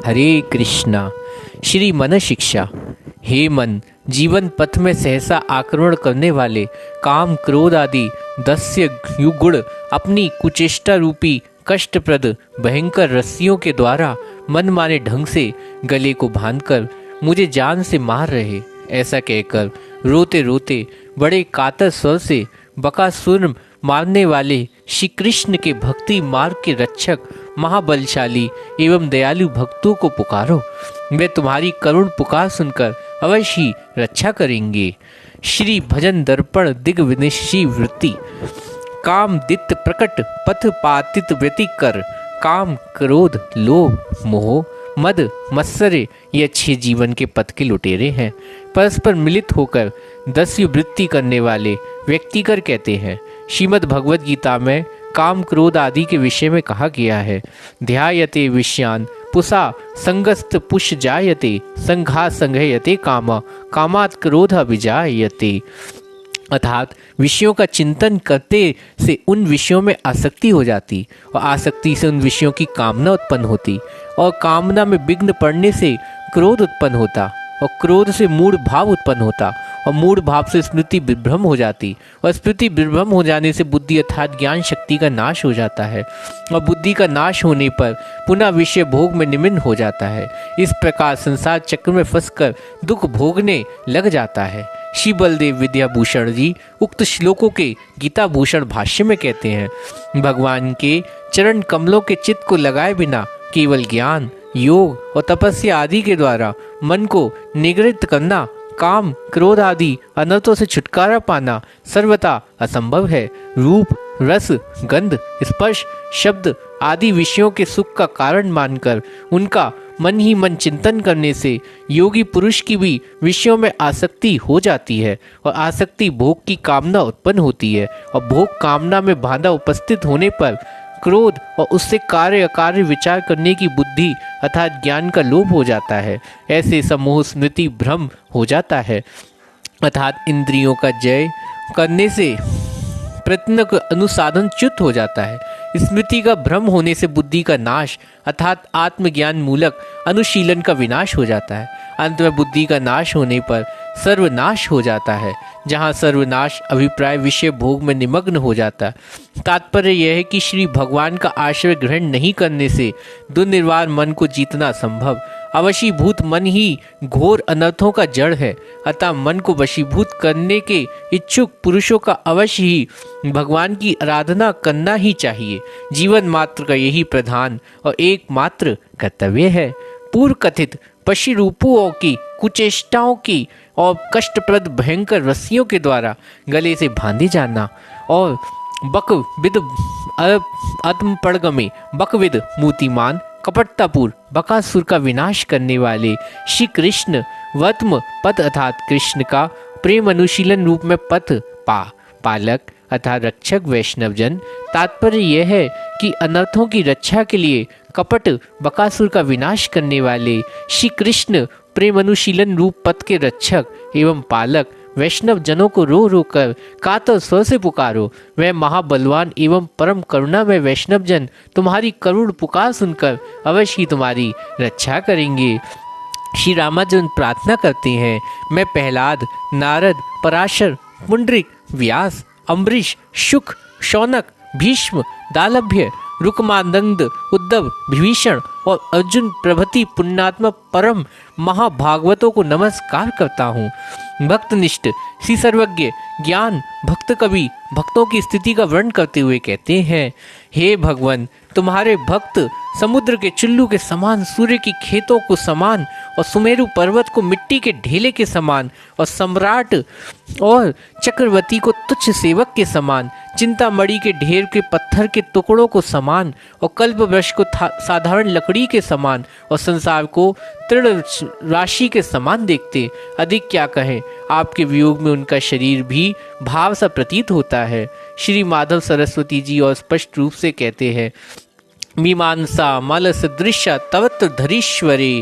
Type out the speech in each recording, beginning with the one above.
हरे कृष्णा। श्री मन शिक्षा। हे मन, जीवन पथ में सहसा आक्रमण करने वाले काम क्रोध आदि दस्य युगुण अपनी कुचेष्टा रूपी कष्टप्रद भयंकर रस्सियों के द्वारा मनमाने ढंग से गले को बांधकर मुझे जान से मार रहे। ऐसा कहकर रोते रोते बड़े कातर स्वर से बकासुर मारने वाले श्री कृष्ण के भक्ति मार्ग के रक्षक महाबलशाली एवं दयालु भक्तों को पुकारो। वे तुम्हारी करुण पुकार सुनकर अवश्य ही रक्षा करेंगे। श्री भजन दर्पण दिग्विनिशी वृत्ति। काम दित्त प्रकट पथ पातित व्यतिकर काम क्रोध लोभ मोह मद मत्सर्य ये अच्छे जीवन के पथ के लुटेरे हैं। परस्पर मिलित होकर दस्यु वृत्ति करने वाले व्यक्तिकर कहते हैं। श्रीमद् भगवद गीता में काम क्रोध आदि के विषय में कहा गया है, ध्यायते विषयान पुषा संगस्त पुष जायते संघा संघयते कामा कामात क्रोध विजायते। अर्थात विषयों का चिंतन करते से उन विषयों में आसक्ति हो जाती और आसक्ति से उन विषयों की कामना उत्पन्न होती और कामना में विघ्न पड़ने से क्रोध उत्पन्न होता और क्रोध से मूढ़ भाव उत्पन्न होता और मूढ़ भाव से स्मृति विभ्रम हो जाती और स्मृति विभ्रम हो जाने से बुद्धि अर्थात ज्ञान शक्ति का नाश हो जाता है और बुद्धि का नाश होने पर पुनः विषय भोग में निमग्न हो जाता है। इस प्रकार संसार चक्र में फंसकर दुख भोगने लग जाता है। श्री बलदेव विद्याभूषण जी उक्त श्लोकों के गीता भूषण भाष्य में कहते हैं, भगवान के चरण कमलों के चित्त को लगाए बिना केवल ज्ञान योग और तपस्या आदि के द्वारा मन को निगृहित करना, काम क्रोध आदि अनर्थों से छुटकारा पाना सर्वथा असंभव है। रूप रस गंध स्पर्श शब्द आदि विषयों के सुख का कारण मानकर उनका मन ही मन चिंतन करने से योगी पुरुष की भी विषयों में आसक्ति हो जाती है और आसक्ति भोग की कामना उत्पन्न होती है और भोग कामना में बाधा उपस्थित होने पर क्रोध और उससे कार्य अकार्य विचार करने की बुद्धि अर्थात ज्ञान का लोभ हो जाता है। ऐसे समूह स्मृति भ्रम हो जाता है अर्थात इंद्रियों का जय करने से प्रयत्न का अनुसाधन च्युत हो जाता है। स्मृति का भ्रम होने से बुद्धि का नाश अर्थात आत्मज्ञान मूलक अनुशीलन का विनाश हो जाता है। अंत में बुद्धि का नाश होने पर सर्वनाश हो जाता है, जहाँ सर्वनाश अभिप्राय विषय भोग में निमग्न हो जाता है। तात्पर्य यह है कि श्री भगवान का आश्रय ग्रहण नहीं करने से दुर्निर्वाण मन को जीतना संभव। अवशीभूत मन ही घोर अनर्थों का जड़ है, अतः मन को वशीभूत करने के इच्छुक पुरुषों का अवश्य ही भगवान की आराधना करना ही चाहिए। जीवन मात्र का यही प्रधान और एकमात्र कर्तव्य है। पूर्व कथित पशु रूपों की कुचेष्टाओं की और कष्टप्रद भयंकर रस्सियों के द्वारा गले से बांधे जाना और बकविद आत्मपड़गमे बकविद मूर्तिमान कपटतापूर बकासुर का विनाश करने वाले श्री कृष्ण वर्तम पद अर्थात कृष्ण का प्रेम अनुशीलन रूप में पथ पालक अर्थात रक्षक वैष्णव जन। तात्पर्य यह है कि अनर्थों की रक्षा के लिए कपट बकासुर का विनाश करने वाले श्री कृष्ण प्रेम अनुशीलन रूप पथ के रक्षक एवं पालक वैष्णव जनों को रो रो कर कातर स्वर से पुकारो। वह महाबलवान एवं परम करुणा में वैष्णव जन तुम्हारी करुण पुकार सुनकर अवश्य ही तुम्हारी रक्षा करेंगे। श्री रामानुजन प्रार्थना करते हैं, मैं प्रहलाद नारद पराशर पुंडरीक व्यास अम्बरीश शुक शौनक भीष्म दालभ्य रुकमानंद उद्धव विभीषण और अर्जुन प्रभृति पुण्यात्मा परम महाभागवतों को नमस्कार करता हूँ। भक्तनिष्ठ श्री सर्वज्ञ ज्ञान भक्त कवि भक्तों की स्थिति का वर्णन करते हुए कहते हैं, हे भगवान, तुम्हारे भक्त समुद्र के चुल्लू के समान, सूर्य की खेतों को समान और सुमेरु पर्वत को मिट्टी के ढेले के समान और सम्राट और चक्रवर्ती को तुच्छ सेवक के समान, चिंतामणि के ढेर के पत्थर के टुकड़ों को समान और कल्प वृक्ष को साधारण लकड़ी के समान और संसार को तृण राशि के समान देखते। अधिक क्या कहें, आपके वियोग में उनका शरीर भी भाव सा प्रतीत होता है। श्री माधव सरस्वती जी और स्पष्ट रूप से कहते हैं, मीमांसा मलस दृश्य तवत्र धरीश्वरे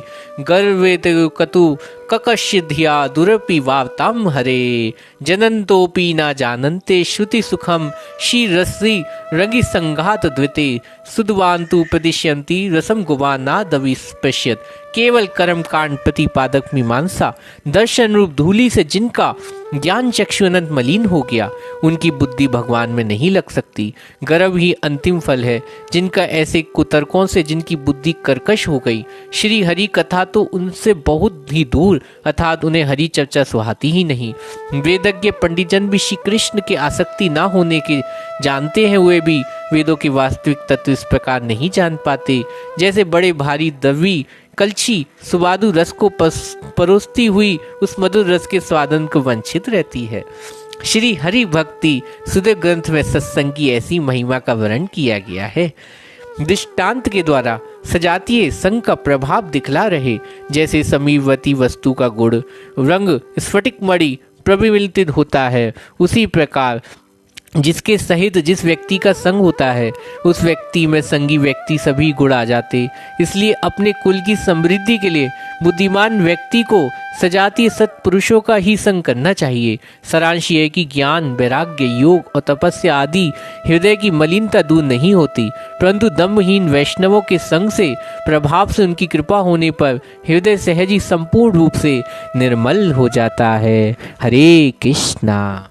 गर्वेत कतु ककश्य धिया दुरपि वावताम हरे जनन्तोपि न जानन्ते श्रुति सुखम शीरसि रंगी संघात द्विते सुदवान्तु प्रदिश्यन्ति रसम गुवानादवि स्पश्यत। केवल कर्म कांड प्रतिपादक मीमांसा दर्शन रूप धूलि से जिनका ज्ञान चक्षु अनंत मलिन हो गया, उनकी बुद्धि भगवान में नहीं लग सकती। गर्व ही अंतिम फल है जिनका ऐसे कुतर्कों से जिनकी बुद्धि कर्कश हो गई। श्री हरि कथा तो उनसे बहुत ही दूर, अर्थात उन्हें हरि चर्चा सुहाती ही नहीं। वेदज्ञ पंडितजन भी श्री कृष्ण के आसक्ति ना होने के जानते हैं हुए भी वेदों के वास्तविक तत्व इस प्रकार नहीं जान पाते, जैसे बड़े भारी दवी कलछी सुबादु रस को परोसती हुई उस मधुर रस के स्वादन को वंचित रहती है। श्री हरि भक्ति सुदे ग्रंथ में सत्संग की ऐसी महिमा का वर्णन किया गया है। दृष्टांत के द्वारा सजातीय संग का प्रभाव दिखला रहे, जैसे समीपवर्ती वस्तु का गुण रंग स्फटिक मणि प्रतिबिंबित होता है, उसी प्रकार जिसके सहित जिस व्यक्ति का संग होता है उस व्यक्ति में संगी व्यक्ति सभी गुण आ जाते। इसलिए अपने कुल की समृद्धि के लिए बुद्धिमान व्यक्ति को सजातीय सत्पुरुषों का ही संग करना चाहिए। सारांश ये कि ज्ञान, वैराग्य, योग और तपस्या आदि हृदय की मलिनता दूर नहीं होती, परंतु दम्भहीन वैष्णवों के संग से प्रभाव से उनकी कृपा होने पर हृदय सहज ही संपूर्ण रूप से निर्मल हो जाता है। हरे कृष्णा।